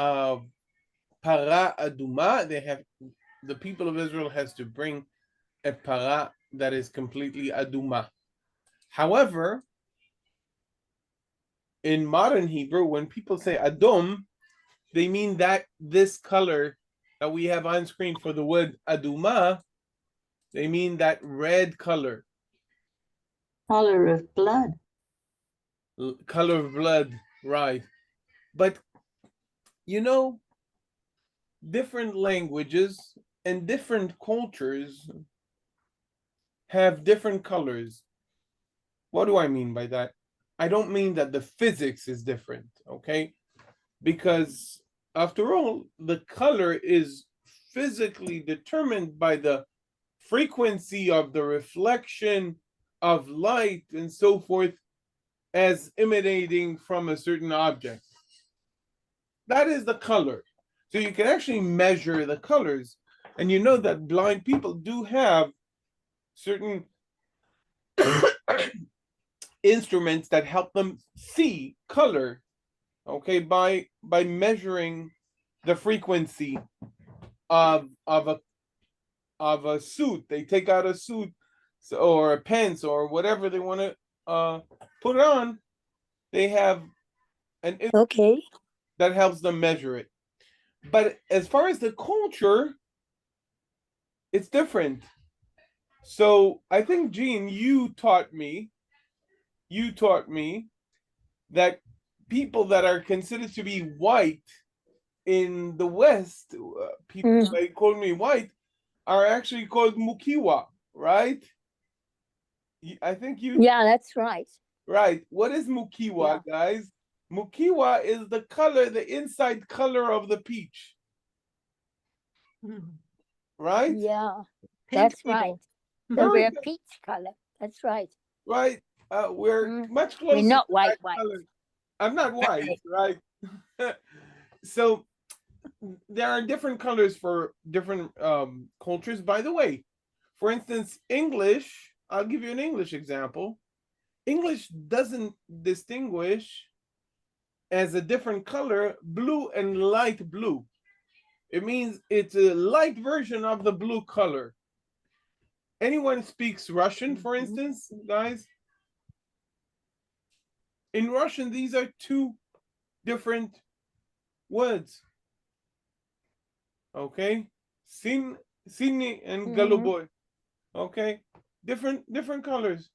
Parah Adumah. The people of Israel has to bring a parah that is completely adumah. However, in modern Hebrew, when people say adum, they mean that this color that we have on screen for the word adumah, they mean that red color. Color of blood. Color of blood, right. But, different languages and different cultures have different colors. What do I mean by that? I don't mean that the physics is different, okay? Because after all, the color is physically determined by the frequency of the reflection of light and so forth as emanating from a certain object. That is the color. So you can actually measure the colors. And you know that blind people do have certain instruments that help them see color, okay, by measuring the frequency of a suit. They take out a suit or a pants or whatever they want to put it on. They have an Okay. that helps them measure it. But as far as the culture, it's different. So I think, Jean, you taught me that people that are considered to be white in the West, people that call me white, are actually called Mukiwa, right? I think you... Yeah, that's right. Right. What is Mukiwa, guys? Mukiwa is the color, the inside color of the peach. Right? Yeah, that's right. The rare peach color. That's right. Right. We're much closer. We're not to white. Color. I'm not white, right? So there are different colors for different cultures. By the way, for instance, English, I'll give you an English example. English doesn't distinguish as a different color, blue and light blue. It means it's a light version of the blue color. Anyone speaks Russian, for instance, guys? In Russian, these are two different words. Okay? Sini and Galuboy. Okay? Different colors.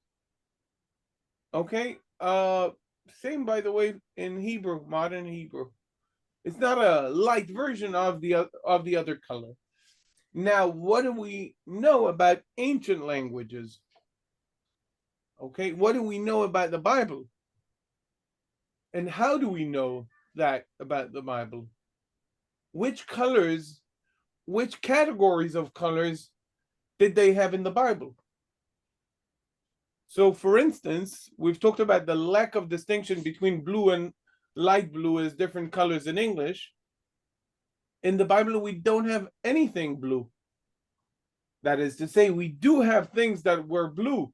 Okay? Same, by the way, in Hebrew, modern Hebrew. It's not a light version of the other color. Now, what do we know about ancient languages? Okay, what do we know about the Bible? And how do we know that about the Bible? Which colors, which categories of colors did they have in the Bible? So, for instance, we've talked about the lack of distinction between blue and light blue as different colors in English. In the Bible, we don't have anything blue. That is to say, we do have things that were blue,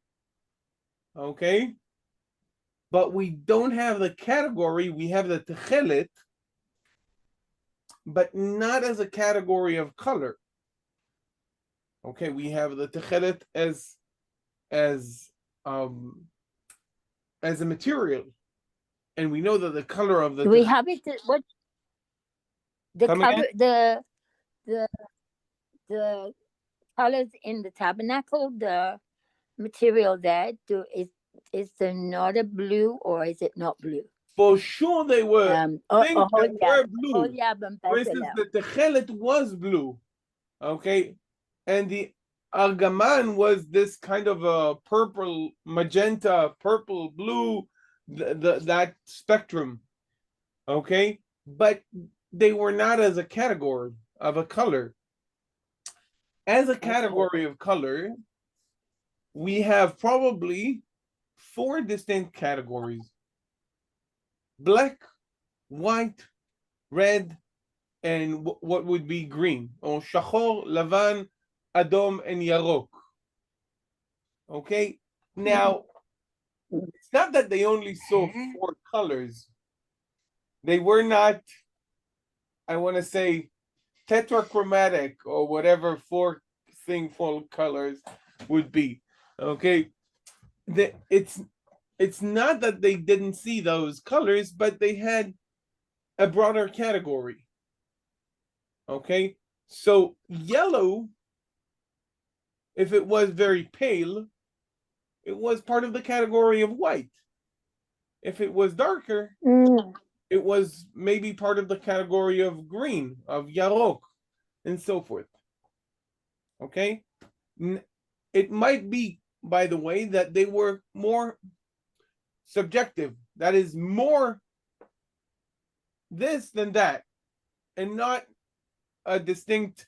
okay? But we don't have the category. We have the techelet, but not as a category of color. Okay, we have the techelet as a material, and we know that the color of the... Do we have it? What the color? The colors in the tabernacle, the material there, is there not a blue, or is it not blue? For sure they were things that were blue. For instance, the techelet was blue, okay? And the argaman was this kind of a purple, magenta, purple, blue, that spectrum, okay? But they were not as a category of a color. As a category of color, we have probably 4 distinct categories: black, white, red, and what would be green, or shachor, lavan, adom, and yarok. Okay, now it's not that they only saw 4 colors. They were not I want to say tetrachromatic or whatever four thingful colors would be. Okay, it's not that they didn't see those colors, but they had a broader category. Okay, so yellow, if it was very pale, it was part of the category of white. If it was darker, it was maybe part of the category of green, of yarok, and so forth. Okay? It might be, by the way, that they were more subjective. That is, more this than that, and not a distinct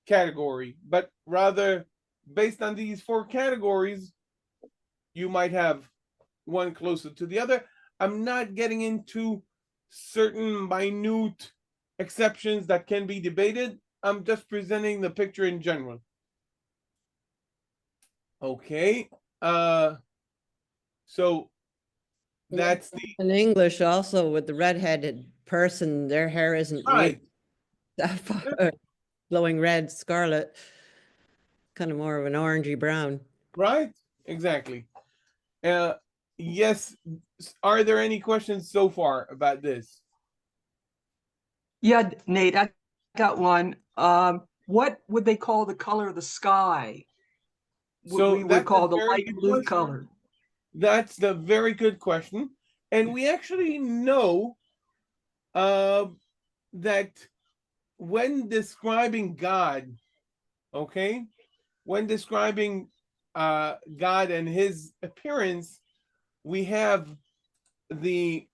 category, but rather based on these four categories, you might have one closer to the other. I'm not getting into certain minute exceptions that can be debated. I'm just presenting the picture in general. Okay. So that's in English also with the red-headed person, their hair isn't right. That far, glowing red, scarlet, kind of more of an orangey brown. Right? Exactly. Yes. Are there any questions so far about this? Yeah, Nate, I got one. What would they call the color of the sky? So we would call the light blue color. That's the very good question. And we actually know that when describing God, okay, when describing God and his appearance, we have the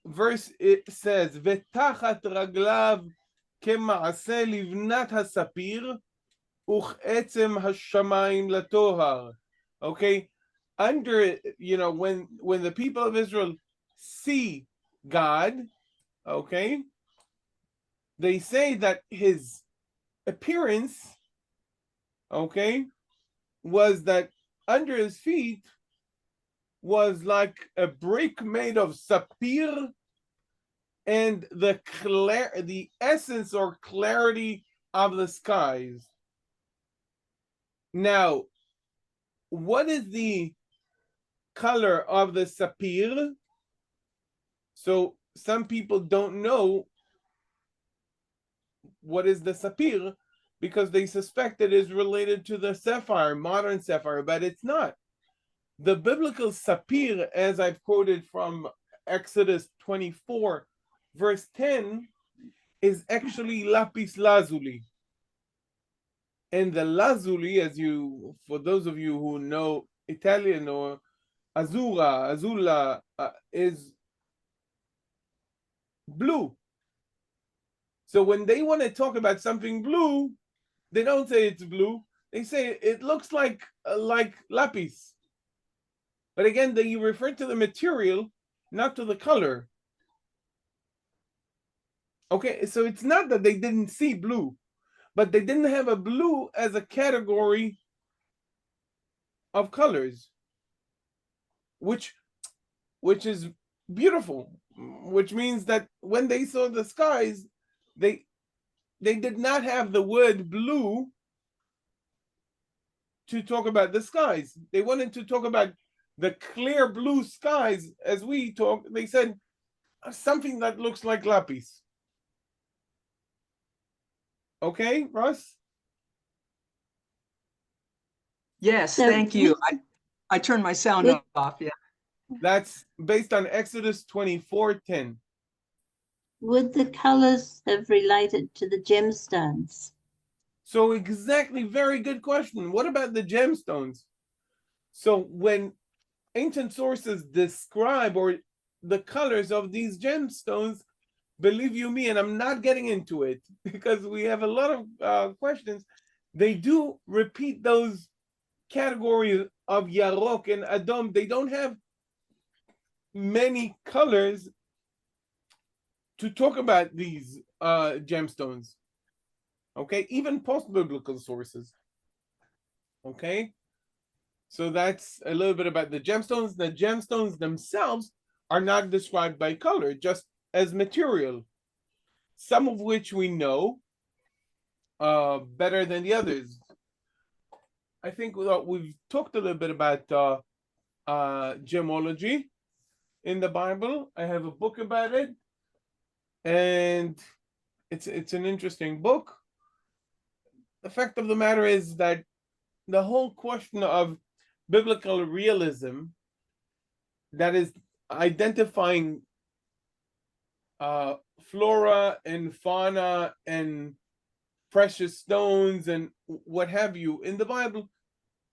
verse. It says "Vetachat raglav kema'aseh livnat hasapir uch'etzem hashamayim latohar." Okay, under, you know, when the people of Israel see God, okay, they say that his appearance, okay, was that under his feet was like a brick made of sapphire, and the essence or clarity of the skies. Now, what is the color of the sapphire? So some people don't know what is the sapphire because they suspect it is related to the sapphire, modern sapphire, but it's not. The biblical sapphire, as I've quoted from Exodus 24, verse 10, is actually lapis lazuli. And the lazuli, for those of you who know Italian, or azula, is blue. So when they want to talk about something blue, they don't say it's blue. They say it looks like lapis. But again, they refer to the material, not to the color. Okay, so it's not that they didn't see blue, but they didn't have a blue as a category of colors, which is beautiful, which means that when they saw the skies, they did not have the word blue to talk about the skies. They wanted to talk about the clear blue skies as we talk. They said something that looks like lapis. Okay, Russ? Yes, thank you. I turned my sound off, yeah. That's based on Exodus 24:10. Would the colors have related to the gemstones? So exactly, very good question. What about the gemstones? So when ancient sources describe or the colors of these gemstones, believe you me, and I'm not getting into it because we have a lot of questions, they do repeat those categories of yarok and adom. They don't have many colors to talk about these gemstones. Okay, even post-biblical sources. Okay, so that's a little bit about the gemstones. The gemstones themselves are not described by color, just as material, some of which we know better than the others. I think we've talked a little bit about gemology in the Bible. I have a book about it, and it's an interesting book. The fact of the matter is that the whole question of biblical realism, that is identifying flora and fauna and precious stones and what have you in the Bible,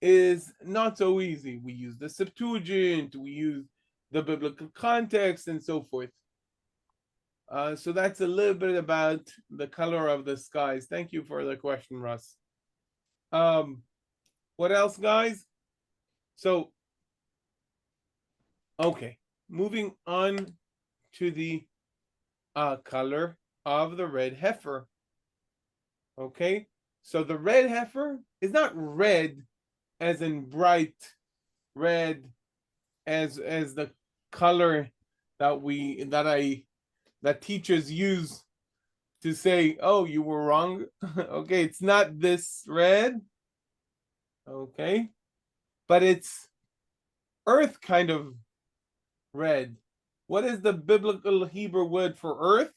is not so easy. We use the Septuagint, we use the biblical context, and so forth. So that's a little bit about the color of the skies. Thank you for the question, Russ. What else, guys? So, okay, moving on to the color of the red heifer. Okay, so the red heifer is not red as in bright red, as the color that teachers use to say, oh, you were wrong. Okay, it's not this red. Okay, but it's earth kind of red. What is the biblical Hebrew word for earth?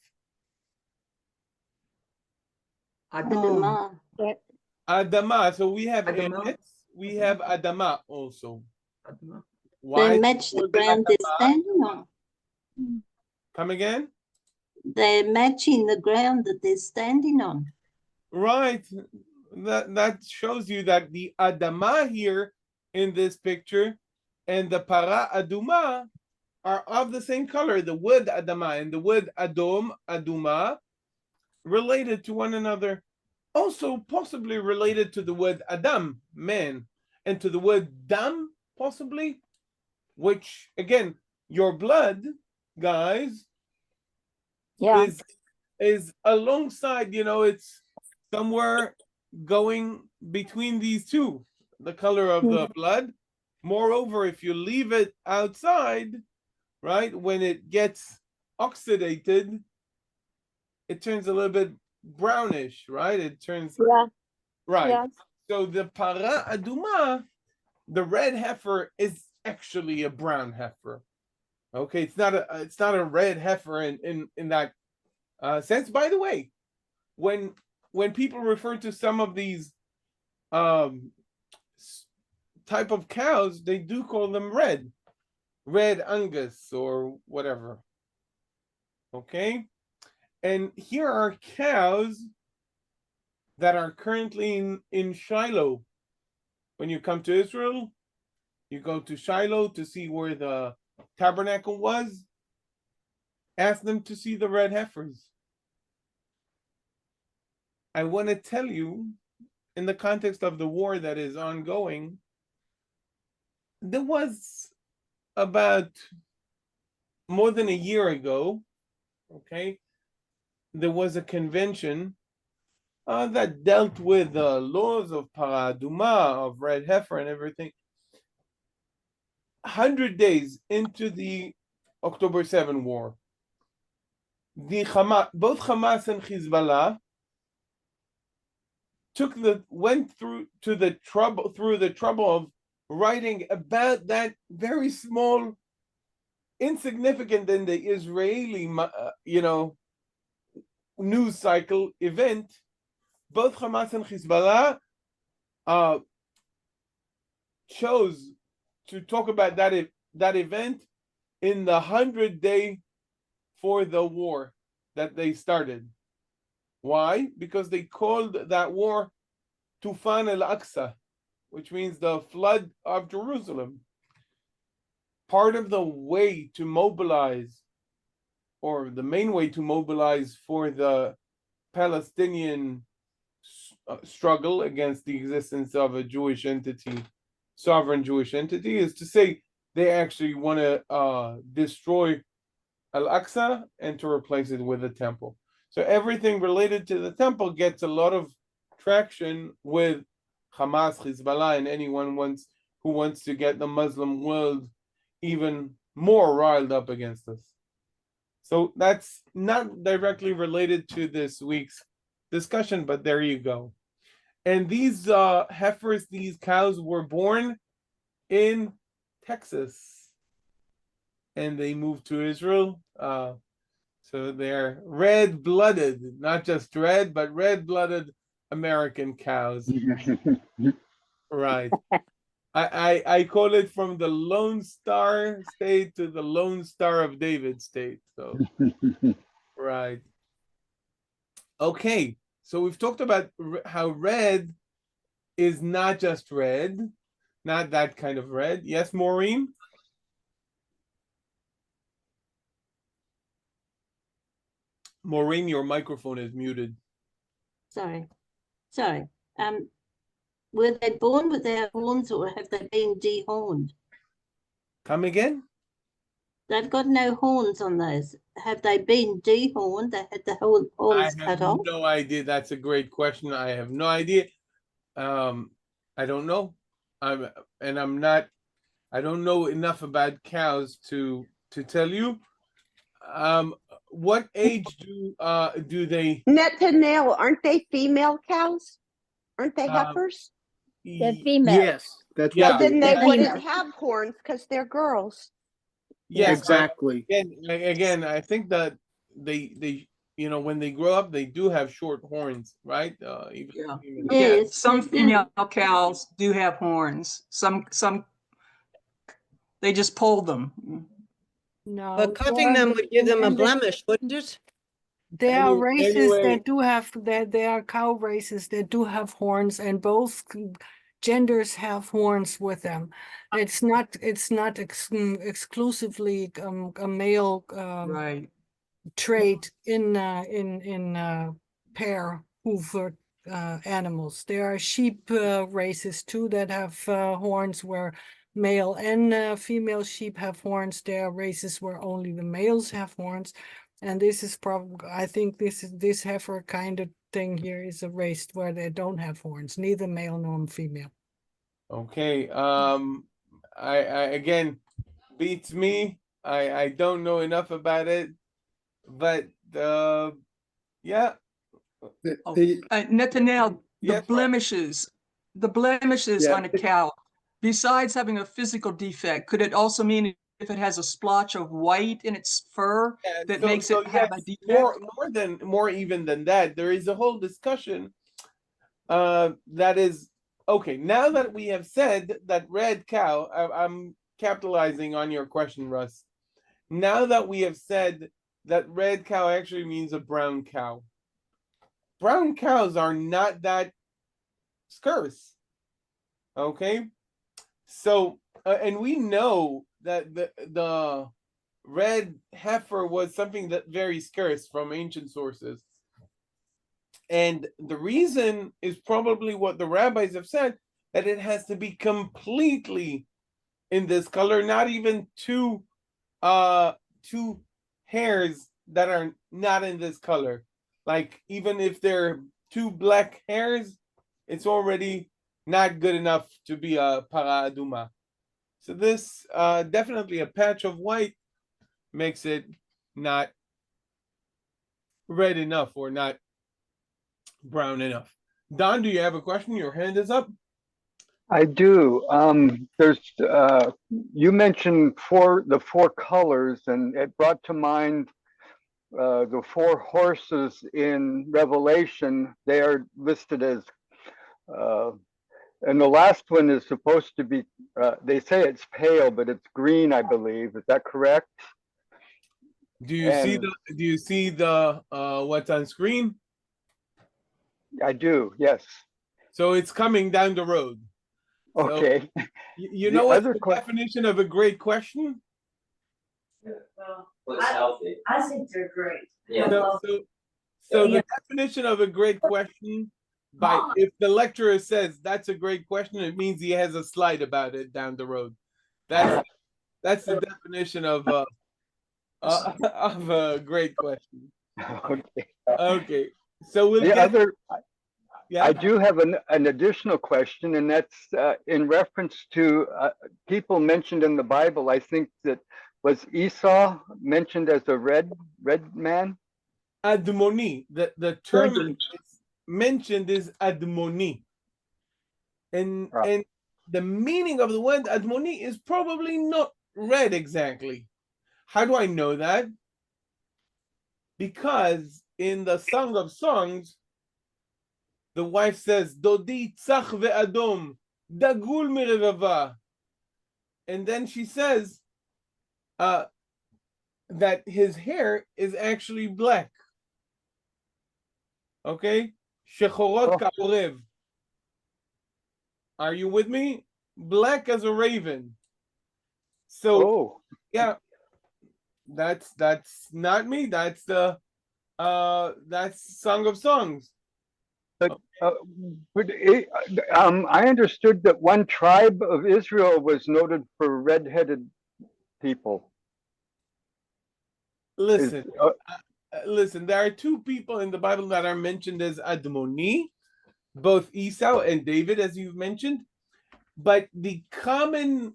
Adumah. Adamah. So we have Adumah. eretz, we have Adamah also. Adumah. Why? They match the ground they're standing on. Come again? They're matching the ground that they're standing on. Right. That shows you that the Adamah here in this picture and the Parah Adumah are of the same color, the wood Adamah and the wood Adumah, related to one another. Also possibly related to the word Adam, man, and to the word dam, possibly, which, again, your blood, guys, is alongside, it's somewhere going between these two, the color of the blood. Moreover, if you leave it outside, right, when it gets oxidated, it turns a little bit brownish, right? It turns right. Yeah. So the Parah Adumah, the red heifer, is actually a brown heifer. Okay, it's not a red heifer in that sense. By the way, when people refer to some of these type of cows, they do call them red Angus or whatever. Okay. And here are cows that are currently in Shiloh. When you come to Israel, you go to Shiloh to see where the tabernacle was. Ask them to see the red heifers. I want to tell you, in the context of the war that is ongoing, there was about more than a year ago, okay, there was a convention that dealt with the laws of Parah Adumah, of red heifer and everything. 100 days into the October 7 war, both Hamas and Hezbollah went through the trouble of writing about that very small, insignificant in the Israeli, news cycle event. Both Hamas and Hezbollah chose to talk about that event in the 100 day for the war that they started. Why? Because they called that war Tufan al-Aqsa, which means the flood of Jerusalem. Part of the way to mobilize, or the main way to mobilize for the Palestinian struggle against the existence of a Jewish entity, sovereign Jewish entity, is to say they actually want to destroy Al-Aqsa and to replace it with a temple. So everything related to the temple gets a lot of traction with Hamas, Hezbollah, and anyone who wants to get the Muslim world even more riled up against us. So that's not directly related to this week's discussion, but there you go. And these heifers, these cows were born in Texas, and they moved to Israel. So they're red-blooded, not just red, but red-blooded American cows. Right. I call it from the Lone Star State to the Lone Star of David State. So, right. Okay. So we've talked about how red is not just red, not that kind of red. Yes, Maureen? Maureen, your microphone is muted. Sorry. Were they born with their horns, or have they been dehorned? Come again? They've got no horns on those. Have they been dehorned? They had the horns cut off? No idea. That's a great question. I have no idea. I don't know. I don't know enough about cows to tell you. What age do they? Netanel, aren't they female cows? Aren't they heifers? They're female. Yes, that's Yeah. But then they They're wouldn't female. have horns because they're girls. Yes, exactly. Again, I think that they when they grow up, they do have short horns, right? Yeah, some female cows do have horns. Some they just pull them. No, But cutting them would give them a blemish, wouldn't it? There are races Anyway. that do have there are cow races that do have horns, and both genders have horns with them. It's not exclusively a male Right. trait in pair hoovered animals. There are sheep races too that have horns where male and female sheep have horns. There are races where only the males have horns. And this is probably, I think this heifer kind of thing here is a race where they don't have horns, neither male nor female. Okay. I again, beats me. I don't know enough about it, but yeah. Netanel, Yes, the blemishes Yeah. on a cow, besides having a physical defect, could it also mean if it has a splotch of white in its fur that makes it have a defect? More even than that, there is a whole discussion that is okay. Now that we have said that red cow, I'm capitalizing on your question, Russ. Now that we have said that red cow actually means a brown cow. Brown cows are not that scarce. Okay, so and we know that the red heifer was something that very scarce from ancient sources, and the reason is probably what the rabbis have said, that it has to be completely in this color, not even two hairs that are not in this color. Like even if they're two black hairs, it's already not good enough to be a Parah Adumah. So this definitely a patch of white makes it not red enough or not brown enough. Don, do you have a question? Your hand is up. I do. There's you mentioned the four colors, and it brought to mind the four horses in Revelation. They are listed as and the last one is supposed to be, they say it's pale, but it's green, I believe. Is that correct? Do you see the what's on screen? I do, yes. So it's coming down the road. Okay. So, you know what's the definition of a great question? I think they're great. Yeah. So the definition of a great question, if the lecturer says that's a great question, it means he has a slide about it down the road. That's the definition of a great question. Okay. So we'll I do have an additional question, and that's in reference to people mentioned in the Bible. I think that Was Esau mentioned as a red man? Admoni. The term mentioned is Admoni. And the meaning of the word Admoni is probably not red exactly. How do I know that? Because in the Song of Songs, the wife says, Dodi tzach ve'adom, dagul mirevava. And then she says that his hair is actually black. Okay? Shechorot ka'orev. Are you with me? Black as a raven. So, yeah, that's not me. That's the that's Song of Songs. But I understood that one tribe of Israel was noted for red-headed people. Listen, listen. There are two people in the Bible that are mentioned as Admoni, both Esau and David, as you've mentioned. But the common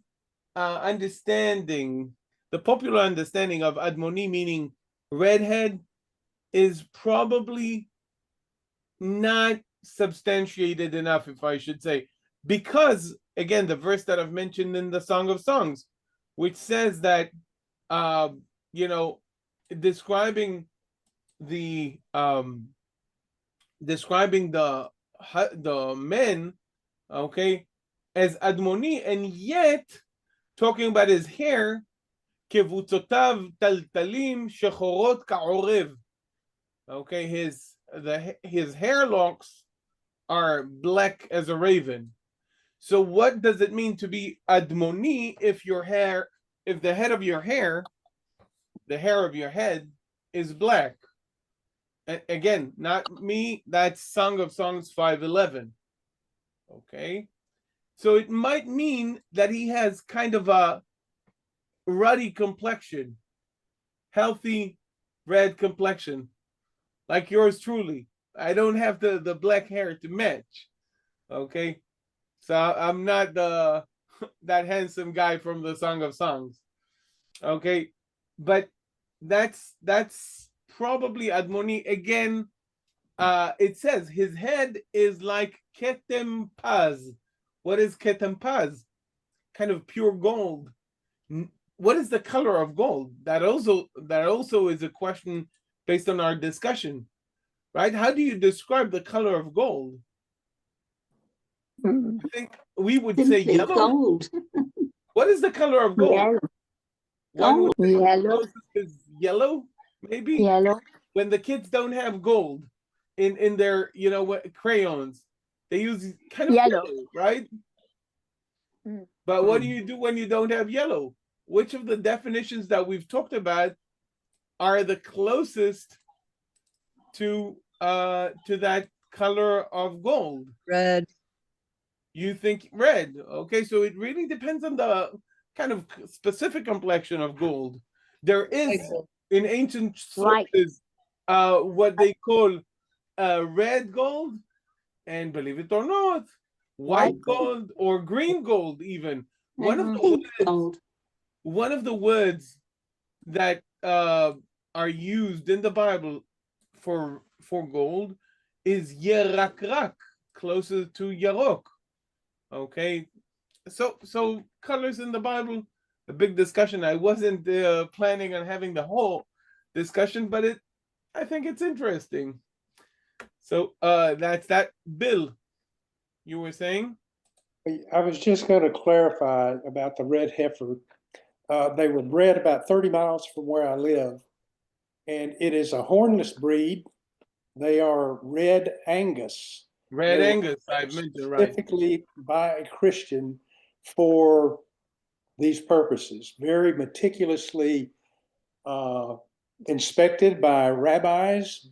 understanding, the popular understanding of Admoni meaning redhead, is probably not substantiated enough, if I should say, because again, the verse that I've mentioned in the Song of Songs, which says that describing the men, okay, as Admoni, and yet talking about his hair, kevutzotav taltalim shechorot ka'orev. Okay, his hair locks are black as a raven. So what does it mean to be Admoni if the head of your hair, the hair of your head, is black? Again, not me, that's Song of Songs 5:11. Okay, so it might mean that he has kind of a ruddy complexion, healthy red complexion, like yours truly. I don't have the black hair to match. Okay, so I'm not that handsome guy from the Song of Songs. Okay, but that's probably Admoni. Again, it says his head is like ketem paz. What is ketem paz? Kind of pure gold. What is the color of gold? That also is a question based on our discussion, right? How do you describe the color of gold? I think we would say yellow. Gold. What is the color of gold? Yellow. One would say Yellow. is yellow, maybe. Yellow. When the kids don't have gold in their crayons, they use kind of yellow, right? But what do you do when you don't have yellow? Which of the definitions that we've talked about are the closest to that color of gold? Red. You think red. Okay, so it really depends on the kind of specific complexion of gold. There is in ancient sources what they call red gold, and believe it or not, white gold or green gold even. One of the words that are used in the Bible for gold is yerakrak, closer to yarok. Okay, so colors in the Bible, a big discussion. I wasn't planning on having the whole discussion, but I think it's interesting. So that's that. Bill, you were saying? I was just going to clarify about the red heifer. They were bred about 30 miles from where I live, and it is a hornless breed. They are Red Angus. Red Angus, I've mentioned, right? Specifically by a Christian for these purposes, very meticulously inspected by rabbis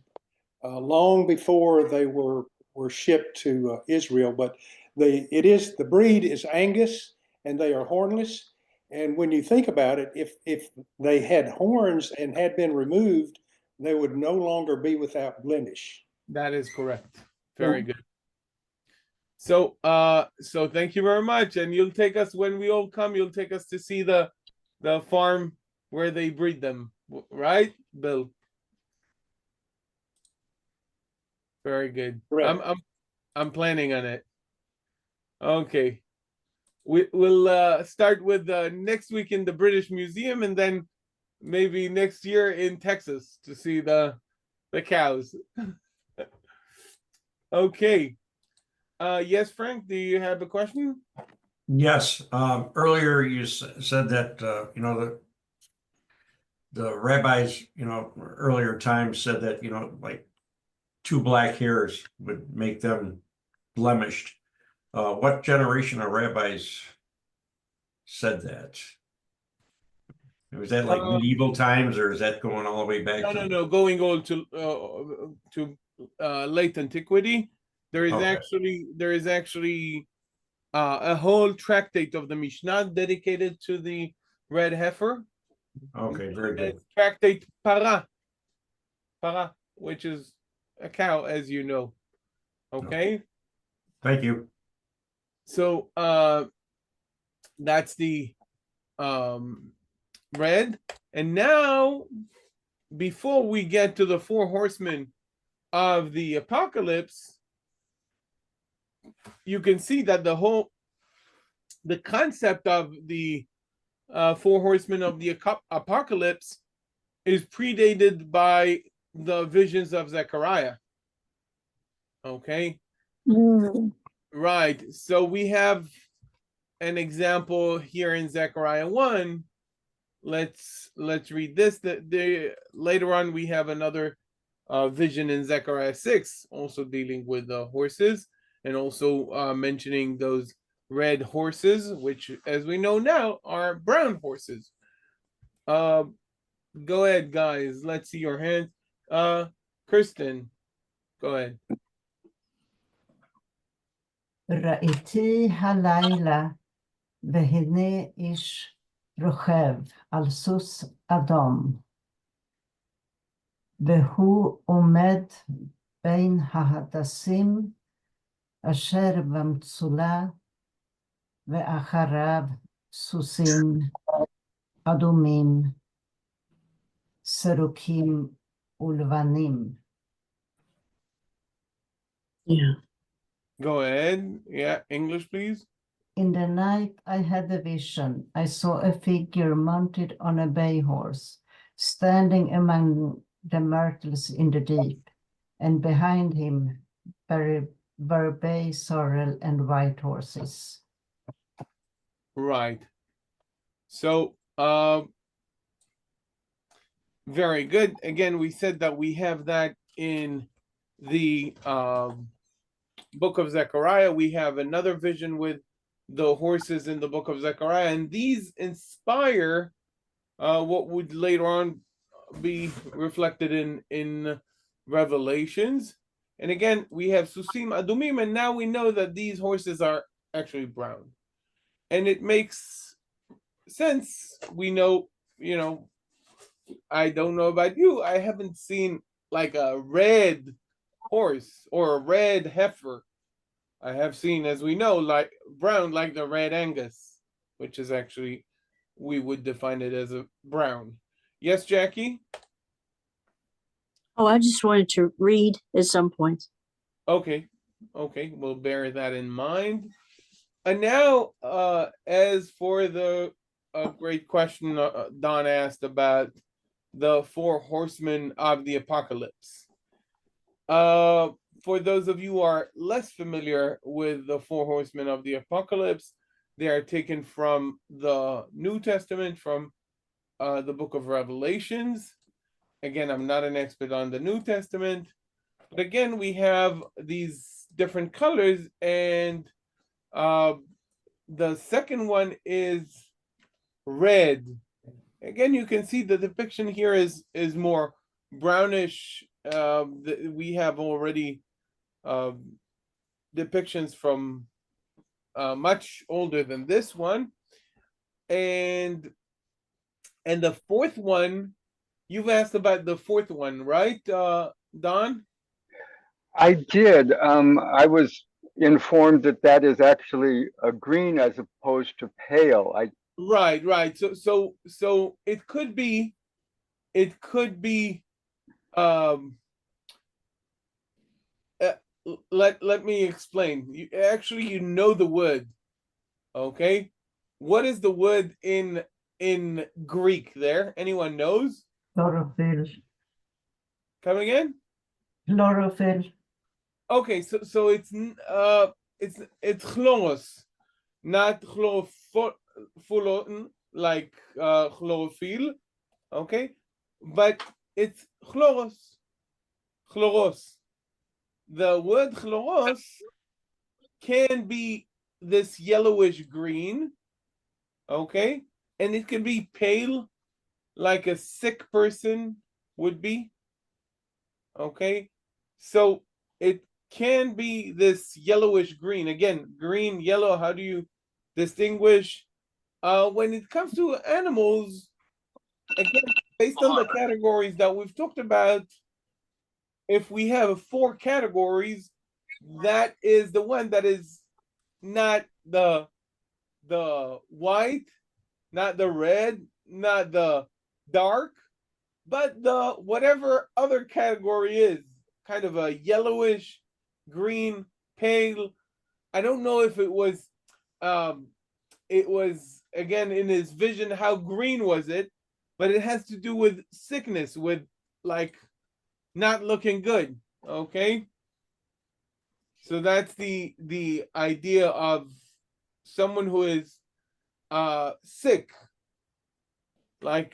long before they were shipped to Israel. But the breed is Angus, and they are hornless. And when you think about it, if they had horns and had been removed, they would no longer be without blemish. That is correct. Very good. So so thank you very much. And you'll take us, when we all come, you'll take us to see the farm where they breed them, right, Bill? Very good. I'm planning on it. Okay. We'll start with next week in the British Museum, and then maybe next year in Texas to see the cows. Okay. Yes, Frank, do you have a question? Yes. Earlier you said that the rabbis, earlier times said that like 2 black hairs would make them blemished. What generation of rabbis said that? Was that like medieval times, or is that going all the way back? No. Going on to late antiquity. There is actually a whole tractate of the Mishnah dedicated to the red heifer. Okay, very good. Tractate Parah, which is a cow, as you know. Okay. Thank you. So that's the red. And now, before we get to the 4 horsemen of the apocalypse, you can see that the concept of the 4 horsemen of the apocalypse is predated by the visions of Zechariah. Okay. Right. So we have an example here in Zechariah 1. Let's read this. Later on, we have another vision in Zechariah 6, also dealing with the horses, and also mentioning those red horses, which, as we know now, are brown horses. Go ahead, guys. Let's see your hands. Kristen, go ahead. ראיתי הלילה והנה איש רוכב על סוס אדום, והוא עומד בין ההדסים אשר במצולה, ואחריו סוסים אדומים, סרוקים ולבנים. Yeah. Go ahead. Yeah, English, please. In the night I had a vision. I saw a figure mounted on a bay horse, standing among the myrtles in the deep, and behind him were bay, sorrel, and white horses. Right. So, very good. Again, we said that we have that in the book of Zechariah. We have another vision with the horses in the book of Zechariah, and these inspire what would later on be reflected in Revelations. And again, we have Susim Adumim, and now we know that these horses are actually brown. And it makes sense. We know, I don't know about you, I haven't seen like a red horse or a red heifer. I have seen, as we know, like brown, like the red Angus, which is actually, we would define it as a brown. Yes, Jackie? Oh, I just wanted to read at some point. Okay, we'll bear that in mind. And now, as for the great question Don asked about the 4 horsemen of the apocalypse. For those of you who are less familiar with the 4 horsemen of the apocalypse, they are taken from the New Testament, from the book of Revelations. Again, I'm not an expert on the New Testament, but again, we have these different colors, and the second one is red. Again, you can see the depiction here is more brownish. We have already depictions from much older than this one, and the 4th one, you've asked about the 4th one, right, Don? I did. I was informed that is actually a green as opposed to pale. Right. So it could be let me explain. You know the word, okay? What is the word in Greek there? Anyone knows? Chlorophyll. Come again? Chlorophyll. Okay, so it's chloros, not chlorophyll, like chlorophyll, okay? But it's chloros. The word chloros can be this yellowish green, okay? And it can be pale, like a sick person would be, okay? So it can be this yellowish green. Again, green, yellow, how do you distinguish? When it comes to animals, again, based on the categories that we've talked about, if we have 4 categories, that is the one that is not the white, not the red, not the dark, but the whatever other category is, kind of a yellowish, green, pale. I don't know if it was again in his vision, how green was it, but it has to do with sickness, with like not looking good, okay? So that's the idea of someone who is sick, like